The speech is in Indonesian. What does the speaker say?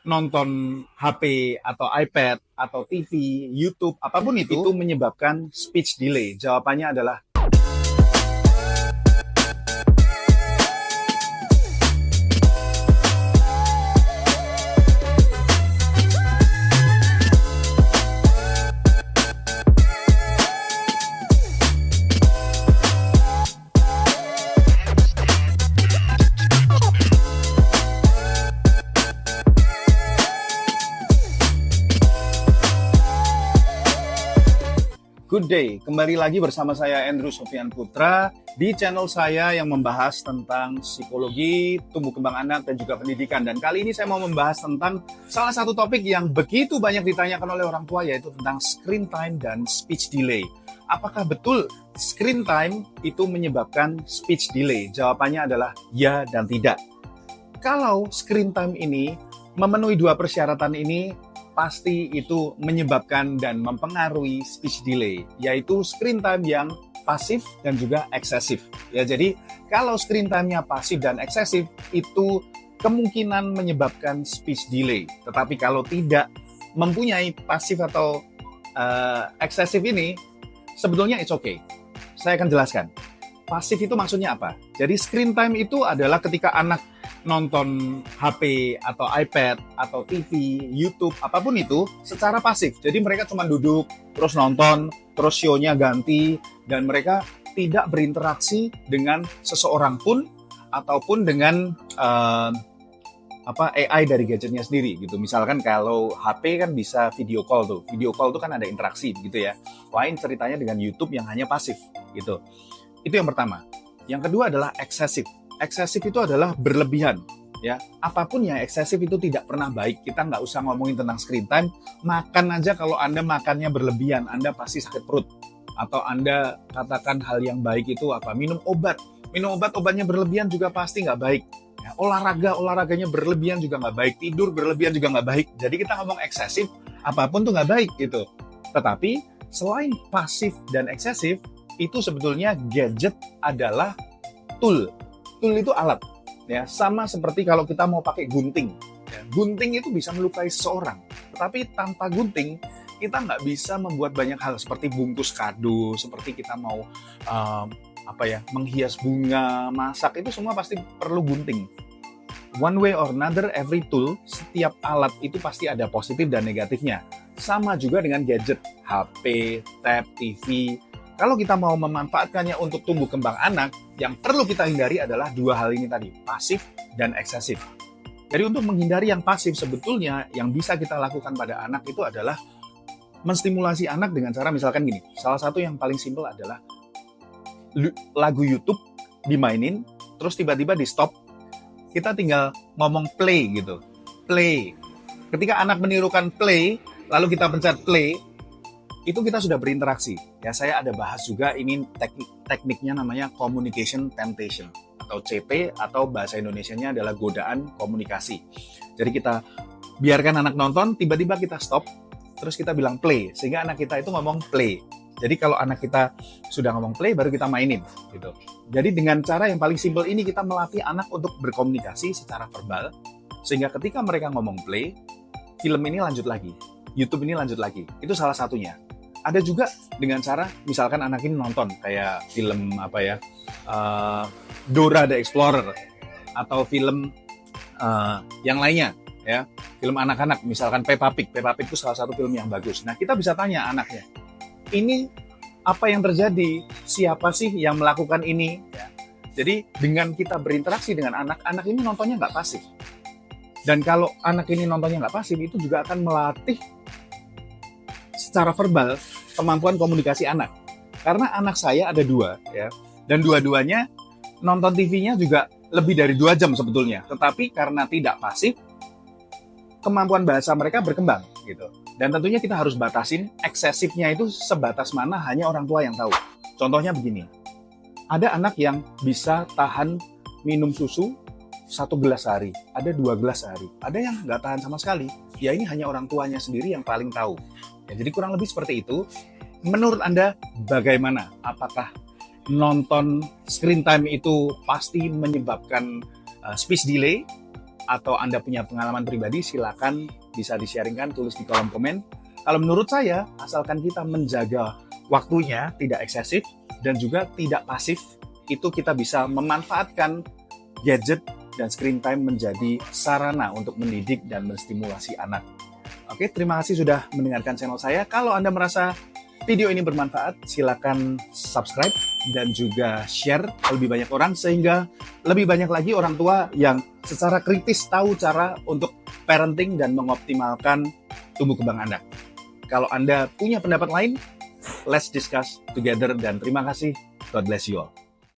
nonton HP atau iPad atau TV, YouTube, apapun itu menyebabkan speech delay? Jawabannya adalah Good day, kembali lagi bersama saya Andrew Sofian Putra di channel saya yang membahas tentang psikologi, tumbuh kembang anak, dan juga pendidikan. Dan kali ini saya mau membahas tentang salah satu topik yang begitu banyak ditanyakan oleh orang tua, yaitu tentang screen time dan speech delay. Apakah betul screen time itu menyebabkan speech delay? Jawabannya adalah ya dan tidak. Kalau screen time ini memenuhi dua persyaratan ini, pasti itu menyebabkan dan mempengaruhi speech delay, yaitu screen time yang pasif dan juga eksesif. Ya, jadi kalau screen time-nya pasif dan eksesif, itu kemungkinan menyebabkan speech delay. Tetapi kalau tidak mempunyai pasif atau eksesif ini, sebetulnya it's okay. Saya akan jelaskan. Pasif itu maksudnya apa? Jadi screen time itu adalah ketika anak nonton HP atau iPad atau TV, YouTube, apapun itu secara pasif. Jadi mereka cuma duduk, terus nonton, terus show-nya ganti, dan mereka tidak berinteraksi dengan seseorang pun ataupun dengan AI dari gadgetnya sendiri gitu. Misalkan kalau HP kan bisa video call tuh. Video call tuh kan ada interaksi gitu ya. Lain ceritanya dengan YouTube yang hanya pasif gitu. Itu yang pertama. Yang kedua adalah eksesif. Eksesif itu adalah berlebihan, ya. Apapun yang eksesif itu tidak pernah baik. Kita nggak usah ngomongin tentang screen time. Makan aja kalau Anda makannya berlebihan, Anda pasti sakit perut. Atau Anda katakan hal yang baik itu apa? Minum obat. Minum obatnya berlebihan juga pasti nggak baik. Ya, olahraganya berlebihan juga nggak baik. Tidur berlebihan juga nggak baik. Jadi kita ngomong eksesif, apapun tuh nggak baik gitu. Tetapi selain pasif dan eksesif, itu sebetulnya gadget adalah tool. Tool itu alat, ya, sama seperti kalau kita mau pakai gunting. Ya. Gunting itu bisa melukai seseorang, tetapi tanpa gunting kita nggak bisa membuat banyak hal seperti bungkus kado, seperti kita mau menghias bunga, masak, itu semua pasti perlu gunting. One way or another, every tool, setiap alat itu pasti ada positif dan negatifnya. Sama juga dengan gadget, HP, tab, TV. Kalau kita mau memanfaatkannya untuk tumbuh kembang anak, yang perlu kita hindari adalah dua hal ini tadi, pasif dan eksesif. Jadi untuk menghindari yang pasif, sebetulnya yang bisa kita lakukan pada anak itu adalah menstimulasi anak dengan cara misalkan gini. Salah satu yang paling simpel adalah lagu YouTube dimainin, terus tiba-tiba di stop, kita tinggal ngomong play gitu. Play. Ketika anak menirukan play, lalu kita pencet play, itu kita sudah berinteraksi. Ya, saya ada bahas juga ini tekniknya namanya communication temptation atau CP, atau bahasa Indonesianya adalah godaan komunikasi. Jadi kita biarkan anak nonton, tiba-tiba kita stop, terus kita bilang play, sehingga anak kita itu ngomong play. Jadi kalau anak kita sudah ngomong play, baru kita mainin gitu. Jadi dengan cara yang paling simpel ini kita melatih anak untuk berkomunikasi secara verbal, sehingga ketika mereka ngomong play, film ini lanjut lagi, YouTube ini lanjut lagi. Itu salah satunya. Ada juga dengan cara, misalkan anak ini nonton kayak film Dora the Explorer, atau film yang lainnya, ya, film anak-anak, misalkan Peppa Pig. Peppa Pig itu salah satu film yang bagus. Nah, kita bisa tanya anaknya, ini apa yang terjadi? Siapa sih yang melakukan ini? Ya. Jadi dengan kita berinteraksi dengan anak ini nontonnya nggak pasif. Dan kalau anak ini nontonnya nggak pasif, itu juga akan melatih secara verbal kemampuan komunikasi anak. Karena anak saya ada dua, ya, dan dua-duanya nonton TV-nya juga lebih dari 2 jam sebetulnya. Tetapi karena tidak pasif, kemampuan bahasa mereka berkembang gitu. Dan tentunya kita harus batasin eksesifnya itu sebatas mana hanya orang tua yang tahu. Contohnya begini, ada anak yang bisa tahan minum susu 1 gelas sehari, ada 2 gelas sehari, ada yang nggak tahan sama sekali. Ya ini hanya orang tuanya sendiri yang paling tahu. Ya, jadi kurang lebih seperti itu. Menurut Anda bagaimana? Apakah nonton screen time itu pasti menyebabkan speech delay? atau Anda punya pengalaman pribadi, silakan bisa di-sharingkan, tulis di kolom komen. Kalau menurut saya, asalkan kita menjaga waktunya, tidak eksesif, dan juga tidak pasif, itu kita bisa memanfaatkan gadget dan screen time menjadi sarana untuk mendidik dan menstimulasi anak. Oke, terima kasih sudah mendengarkan channel saya. Kalau Anda merasa video ini bermanfaat, silakan subscribe dan juga share ke lebih banyak orang, sehingga lebih banyak lagi orang tua yang secara kritis tahu cara untuk parenting dan mengoptimalkan tumbuh kembang anak. Kalau Anda punya pendapat lain, let's discuss together, dan terima kasih. God bless you all.